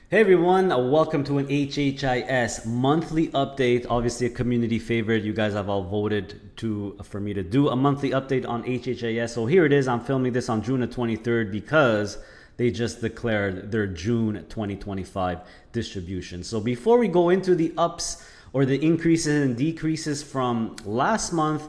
Hey everyone, welcome to an HHIS monthly update. Obviously a community favorite. You guys have all voted for me to do a monthly update on HHIS. So here it is. I'm filming this on June the 23rd because they just declared their June 2025 distribution. So before we go into the ups or the increases and decreases from last month,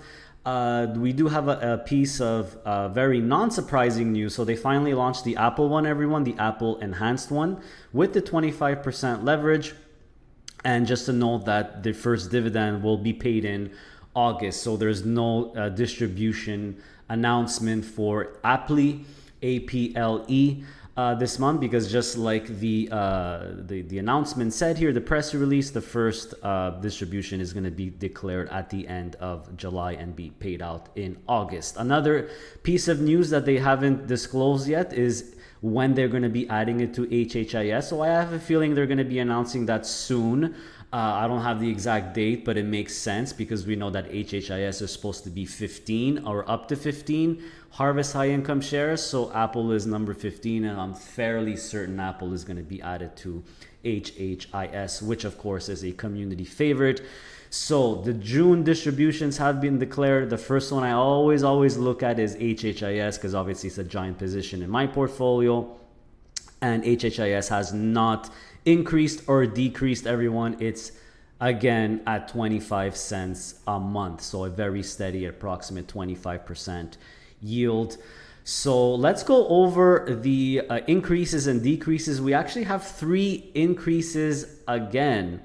we do have a piece of very non-surprising news. So they finally launched the Apple one, everyone, the Apple enhanced one with the 25% leverage. And just to note that the first dividend will be paid in August. So there's no distribution announcement for Apple, APLE. This month, because just like the announcement said here, the press release, the first distribution is going to be declared at the end of July and be paid out in August. Another piece of news that they haven't disclosed yet is when they're going to be adding it to HHIS. So I have a feeling they're going to be announcing that soon. I don't have the exact date, but it makes sense because we know that HHIS is supposed to be 15 or up to 15 harvest high income shares. So Apple is number 15, and I'm fairly certain Apple is going to be added to HHIS, which of course is a community favorite. So the June distributions have been declared. The first one I always look at is HHIS because obviously it's a giant position in my portfolio, and HHIS has not increased or decreased, everyone. It's again at 25 cents a month, so a very steady approximate 25% yield. So let's go over the increases and decreases. We actually have 3 increases again.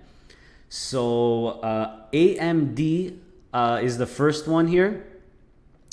So AMD is the first one here.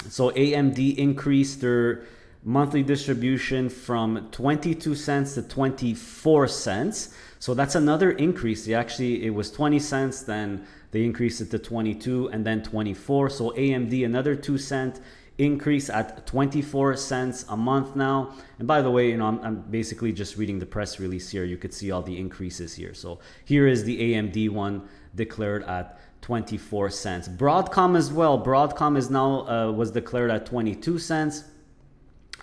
So AMD increased their monthly distribution from 22 cents to 24 cents. So that's another increase. It was 20 cents, then they increased it to 22 and then 24. So AMD, another 2-cent increase at 24 cents a month now. And by the way, I'm basically just reading the press release here. You could see all the increases here. So here is the AMD one declared at 24 cents. Broadcom as well. Broadcom is now was declared at 22 cents.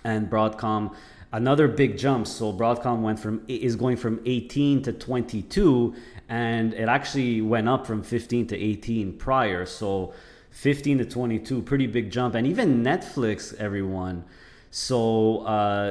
And Broadcom, another big jump. So Broadcom is going from 18 to 22, and it actually went up from 15 to 18 prior. So 15 to 22, pretty big jump. And even Netflix, everyone. So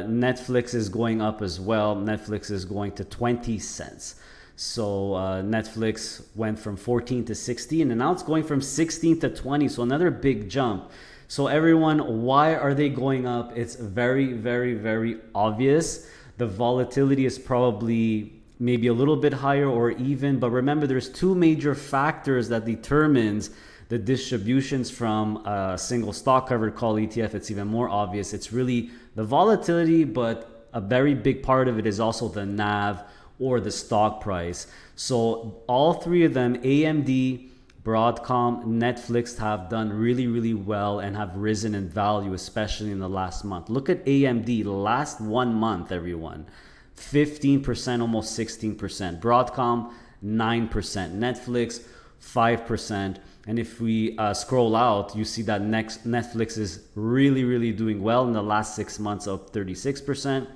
Netflix is going up as well. Netflix is going to 20 cents. So Netflix went from 14 to 16, and now it's going from 16 to 20. So another big jump. So everyone, why are they going up? It's very obvious. The volatility is probably maybe a little bit higher or even, but remember there's 2 major factors that determines the distributions from a single stock covered call ETF. It's even more obvious. It's really the volatility, but a very big part of it is also the NAV or the stock price. So all 3 of them, AMD, Broadcom, Netflix, have done really well and have risen in value, especially in the last month. Look at AMD, last 1 month, everyone. 15%, almost 16%. Broadcom, 9%. Netflix, 5%. And if we scroll out, you see that Netflix is really doing well in the last 6 months, up 36%.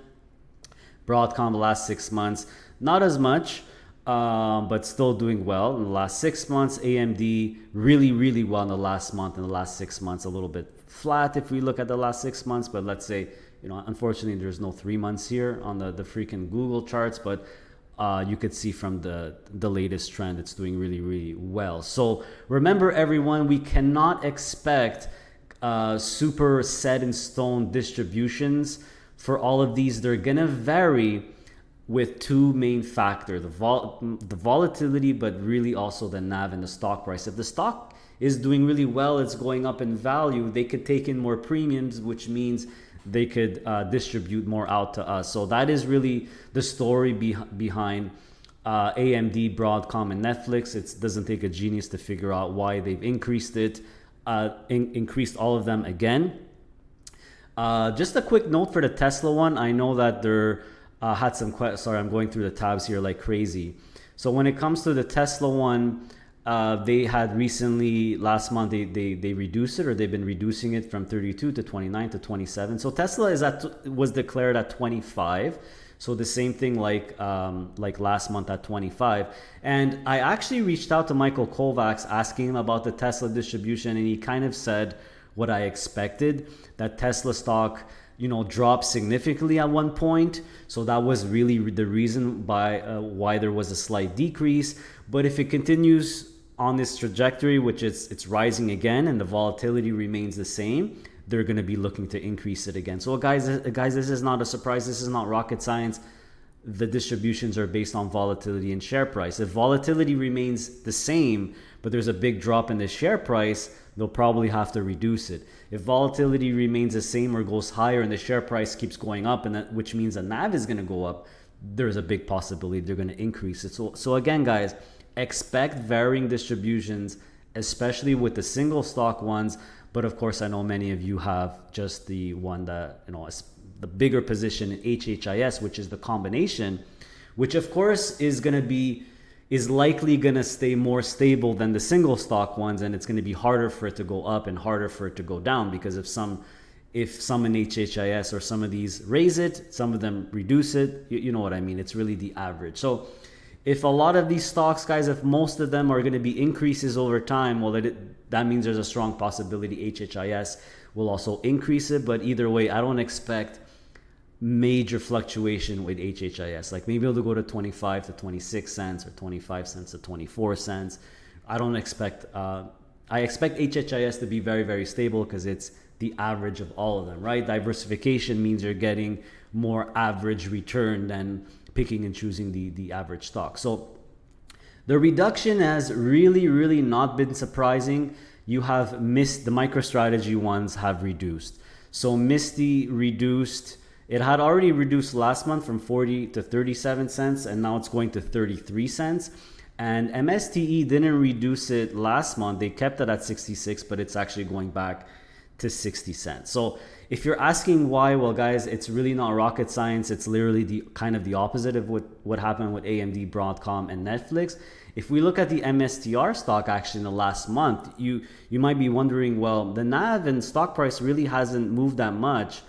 Broadcom, the last 6 months, not as much. But still doing well in the last 6 months. AMD really well in the last month. In the last 6 months, a little bit flat if we look at the last 6 months. But let's say, unfortunately, there's no 3 months here on the freaking Google charts. But you could see from the latest trend, it's doing really well. So remember, everyone, we cannot expect super set in stone distributions for all of these. They're gonna vary with 2 main factors, the volatility, but really also the NAV and the stock price. If the stock is doing really well, it's going up in value, they could take in more premiums, which means they could distribute more out to us. So that is really the story behind AMD, Broadcom, and Netflix. It doesn't take a genius to figure out why they've increased it, increased all of them again. Just a quick note for the Tesla one. I know that they're had some sorry, I'm going through the tabs here like crazy. So when it comes to the Tesla one, they had recently, last month, they reduced it, or they've been reducing it from 32 to 29 to 27. So Tesla was declared at 25. So the same thing like last month at 25. And I actually reached out to Michael Kovacs asking him about the Tesla distribution, and he kind of said what I expected, that Tesla stock, you know, dropped significantly at one point. So that was really the reason why there was a slight decrease. But if it continues on this trajectory, which it's rising again, and the volatility remains the same, they're going to be looking to increase it again. So guys, this is not a surprise. This is not rocket science. The distributions are based on volatility and share price. If volatility remains the same, but there's a big drop in the share price, they'll probably have to reduce it. If volatility remains the same or goes higher and the share price keeps going up, and that, which means the NAV is going to go up, there's a big possibility they're going to increase it. So again, guys, expect varying distributions, especially with the single stock ones. But of course, I know many of you have just the one that, you know, the bigger position in HHIS, which is the combination, which of course is likely going to stay more stable than the single stock ones. And it's going to be harder for it to go up and harder for it to go down, because if some in HHIS or some of these raise it, some of them reduce it, you know what I mean? It's really the average. So if a lot of these stocks, guys, if most of them are going to be increases over time, well, that means there's a strong possibility HHIS will also increase it. But either way, I don't expect major fluctuation with HHIS. Like maybe it'll go to 25 to 26 cents or 25 cents to 24 cents. I don't expect, I expect HHIS to be very, very stable because it's the average of all of them, right? Diversification means you're getting more average return than picking and choosing the average stock. So the reduction has really not been surprising. You have missed the MicroStrategy ones have reduced. So MSTY reduced, it had already reduced last month from 40 to 37 cents, and now it's going to 33 cents. And MSTE didn't reduce it last month. They kept it at 66, but it's actually going back to 60 cents. So if you're asking why, well, guys, it's really not rocket science. It's literally the kind of the opposite of what happened with AMD, Broadcom, and Netflix. If we look at the MSTR stock actually in the last month, you might be wondering, well, the NAV and stock price really hasn't moved that much.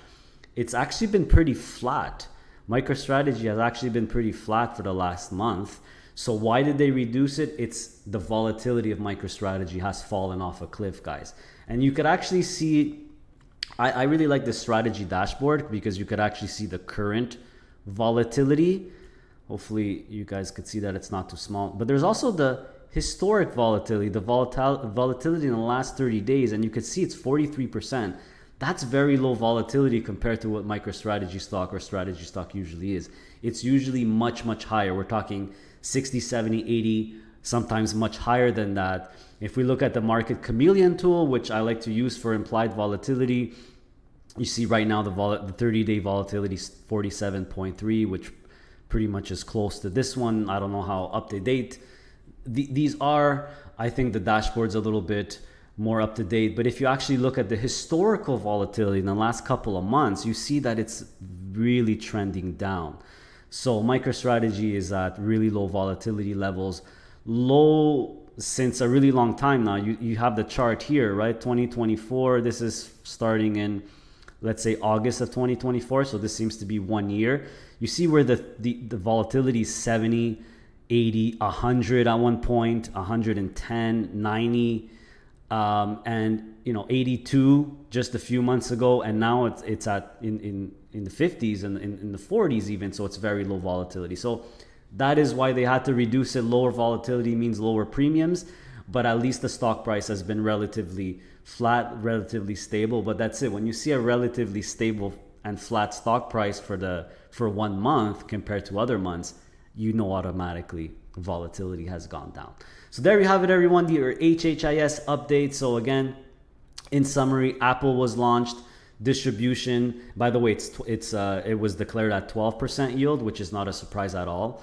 It's actually been pretty flat. MicroStrategy has actually been pretty flat for the last month. So why did they reduce it? It's the volatility of MicroStrategy has fallen off a cliff, guys. And you could actually see, I really like the strategy dashboard because you could actually see the current volatility. Hopefully you guys could see that it's not too small. But there's also the historic volatility, the volatility in the last 30 days. And you could see it's 43%. That's very low volatility compared to what MicroStrategy stock or strategy stock usually is. It's usually much higher. We're talking 60, 70, 80, sometimes much higher than that. If we look at the market chameleon tool, which I like to use for implied volatility, you see right now the 30-day volatility is 47.3, which pretty much is close to this one. I don't know how up to date these are. I think the dashboard's a little bit more up to date. But if you actually look at the historical volatility in the last couple of months, you see that it's really trending down. So MicroStrategy is at really low volatility levels, low since a really long time now. You have the chart here, right? 2024, this is starting in, let's say, August of 2024. So this seems to be 1 year. You see where the volatility is 70, 80, 100 at one point, 110, 90, and 82 just a few months ago, and now it's at in the 50s and in the 40s even. So it's very low volatility. So that is why they had to reduce it. Lower volatility means lower premiums, but at least the stock price has been relatively flat, relatively stable. But that's it. When you see a relatively stable and flat stock price for 1 month compared to other months, automatically volatility has gone down. So there you have it, everyone, the HHIS update. So again, in summary, Apple was launched. Distribution, by the way, it was declared at 12% yield, which is not a surprise at all,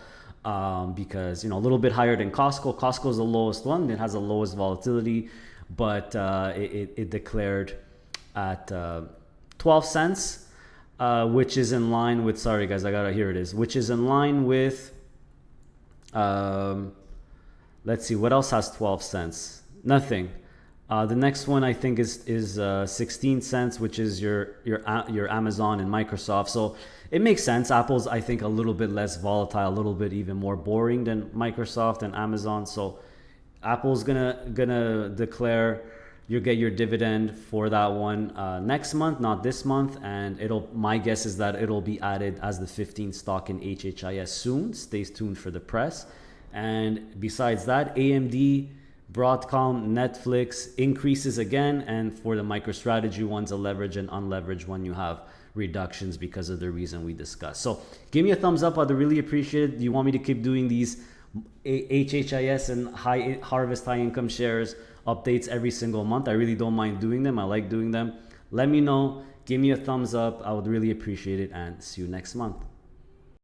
because a little bit higher than Costco. Costco is the lowest one; it has the lowest volatility, but it declared at 12 cents, which is in line with. Sorry, guys, here it is, which is in line with. Let's see what else has 12 cents. Nothing. The next one I think is 16 cents, which is your Amazon and Microsoft. So it makes sense. Apple's, I think, a little bit less volatile, a little bit even more boring than Microsoft and Amazon. So Apple's gonna declare you get your dividend for that one next month, not this month, and my guess is that it'll be added as the 15th stock in HHIS soon. Stay tuned for the press. And besides that, AMD, Broadcom, Netflix increases again, and for the MicroStrategy ones, a leverage and unleveraged one, you have reductions because of the reason we discussed. So give me a thumbs up. I'd really appreciate it. Do you want me to keep doing these HHIS and harvest high income shares updates every single month? I really don't mind doing them. I like doing them. Let me know. Give me a thumbs up. I would really appreciate it, and see you next month.